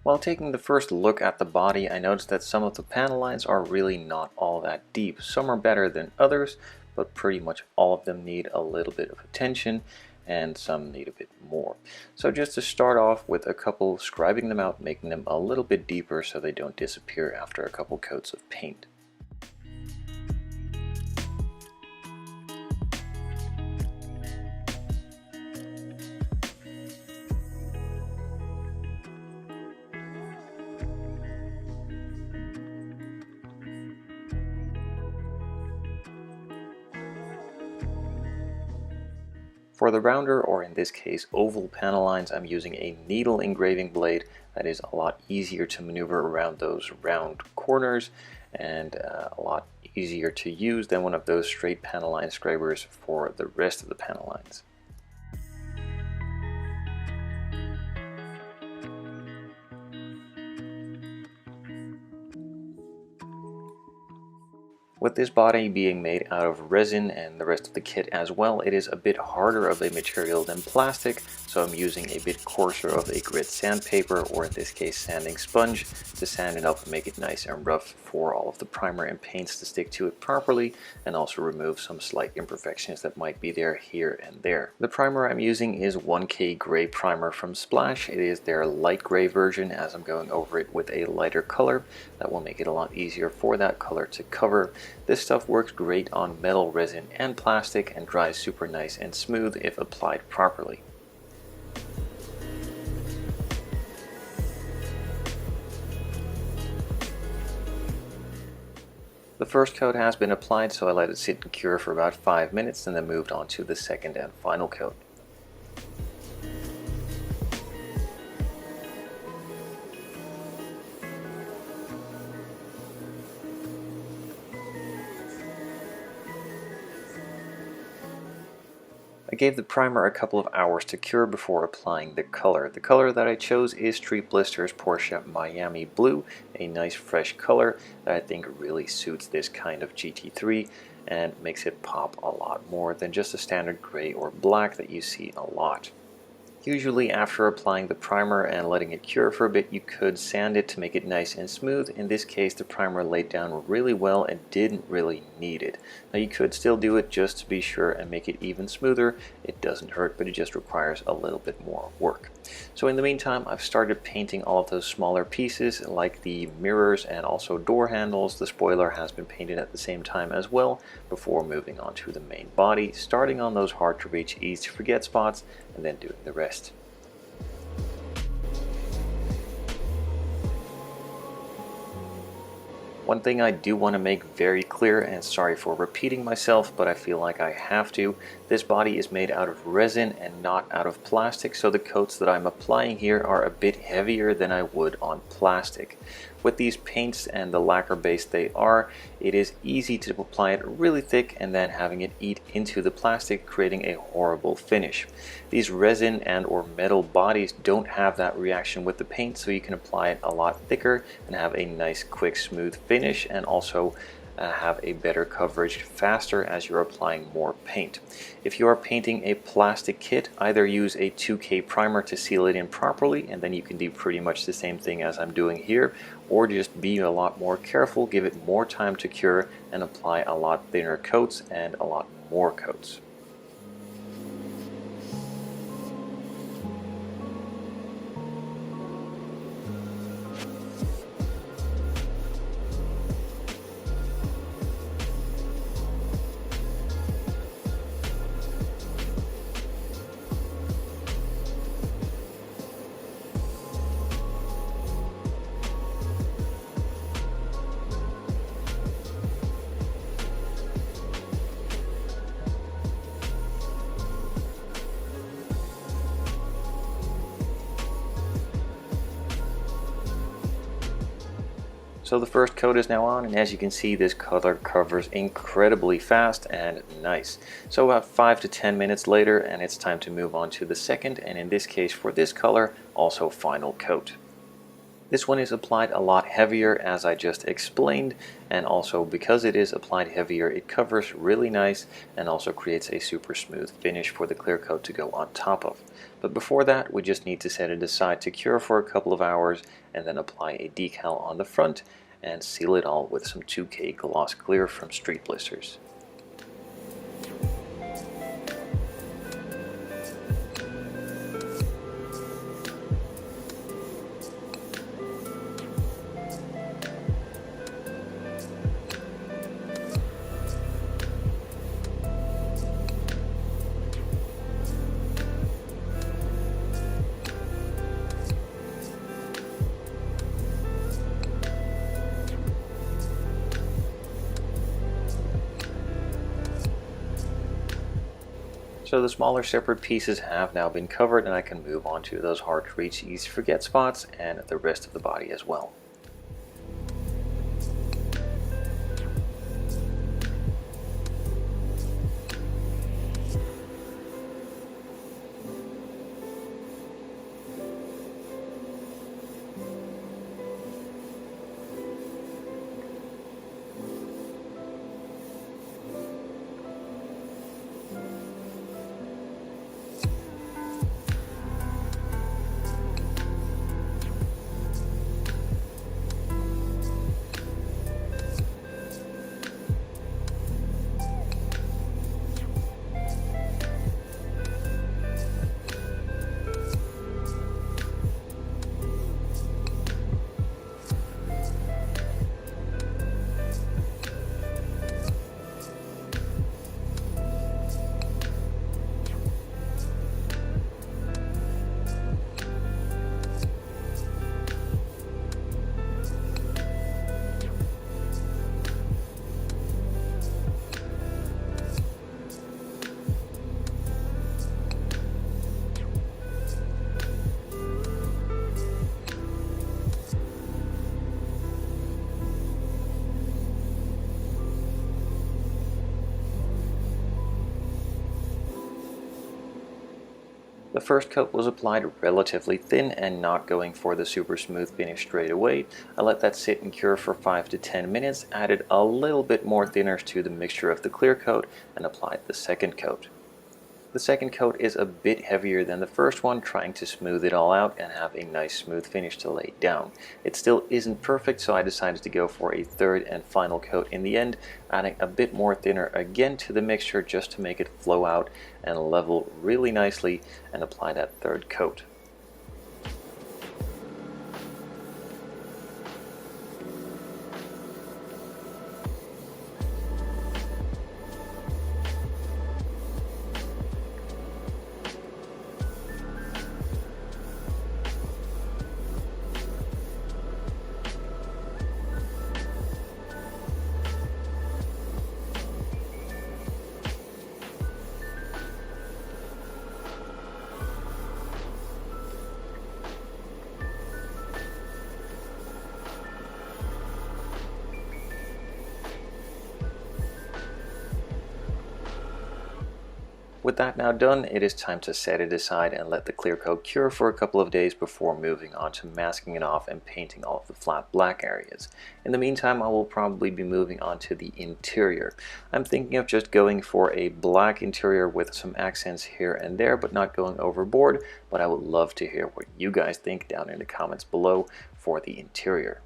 While taking the first look at the body, I noticed that some of the panel lines are really not all that deep. Some are better than others, but pretty much all of them need a little bit of attention and some need a bit more. So just to start off with a couple, scribing them out, making them a little bit deeper so they don't disappear after a couple coats of paint. For the rounder, or in this case oval panel lines, I'm using a needle engraving blade that is a lot easier to maneuver around those round corners and a lot easier to use than one of those straight panel line scribers for the rest of the panel lines. With this body being made out of resin and the rest of the kit as well, it is a bit harder of a material than plastic, so I'm using a bit coarser of a grit sandpaper, or in this case sanding sponge, to sand it up and make it nice and rough for all of the primer and paints to stick to it properly, and also remove some slight imperfections that might be there here and there. The primer I'm using is 1K Gray Primer from Splash. It is their light gray version, as I'm going over it with a lighter color. That will make it a lot easier for that color to cover. This stuff works great on metal, resin, and plastic and dries super nice and smooth if applied properly. The first coat has been applied, so I let it sit and cure for about 5 minutes and then moved on to the second and final coat. I gave the primer a couple of hours to cure before applying the color. The color that I chose is Street Blister's Porsche Miami Blue, a nice fresh color that I think really suits this kind of GT3 and makes it pop a lot more than just a standard gray or black that you see a lot. Usually after applying the primer and letting it cure for a bit, you could sand it to make it nice and smooth. In this case, the primer laid down really well and didn't really need it. Now you could still do it just to be sure and make it even smoother. It doesn't hurt, but it just requires a little bit more work. So in the meantime, I've started painting all of those smaller pieces like the mirrors and also door handles. The spoiler has been painted at the same time as well before moving on to the main body, starting on those hard to reach, easy to forget spots and then doing the rest. One thing I do want to make very clear, and sorry for repeating myself, but I feel like I have to, this body is made out of resin and not out of plastic, so the coats that I'm applying here are a bit heavier than I would on plastic. With these paints and the lacquer base they are, it is easy to apply it really thick and then having it eat into the plastic, creating a horrible finish. These resin and or metal bodies don't have that reaction with the paint, so you can apply it a lot thicker and have a nice quick smooth finish, and also have a better coverage faster as you're applying more paint. If you are painting a plastic kit, either use a 2K primer to seal it in properly, and then you can do pretty much the same thing as I'm doing here, or just be a lot more careful, give it more time to cure, and apply a lot thinner coats and a lot more coats. So the first coat is now on, and as you can see, this color covers incredibly fast and nice. So about 5 to 10 minutes later, and it's time to move on to the second, and in this case for this color, also final coat. This one is applied a lot heavier, as I just explained, and also because it is applied heavier, it covers really nice and also creates a super smooth finish for the clear coat to go on top of. But before that, we just need to set it aside to cure for a couple of hours and then apply a decal on the front and seal it all with some 2K gloss clear from Street Blisters. So the smaller separate pieces have now been covered, and I can move on to those hard to reach, easy to forget spots and the rest of the body as well. The first coat was applied relatively thin and not going for the super smooth finish straight away. I let that sit and cure for 5 to 10 minutes, added a little bit more thinners to the mixture of the clear coat, and applied the second coat. The second coat is a bit heavier than the first one, trying to smooth it all out and have a nice smooth finish to lay down. It still isn't perfect, so I decided to go for a third and final coat in the end, adding a bit more thinner again to the mixture just to make it flow out and level really nicely, and apply that third coat. With that now done, it is time to set it aside and let the clear coat cure for a couple of days before moving on to masking it off and painting all of the flat black areas. In the meantime, I will probably be moving on to the interior. I'm thinking of just going for a black interior with some accents here and there, but not going overboard, but I would love to hear what you guys think down in the comments below for the interior.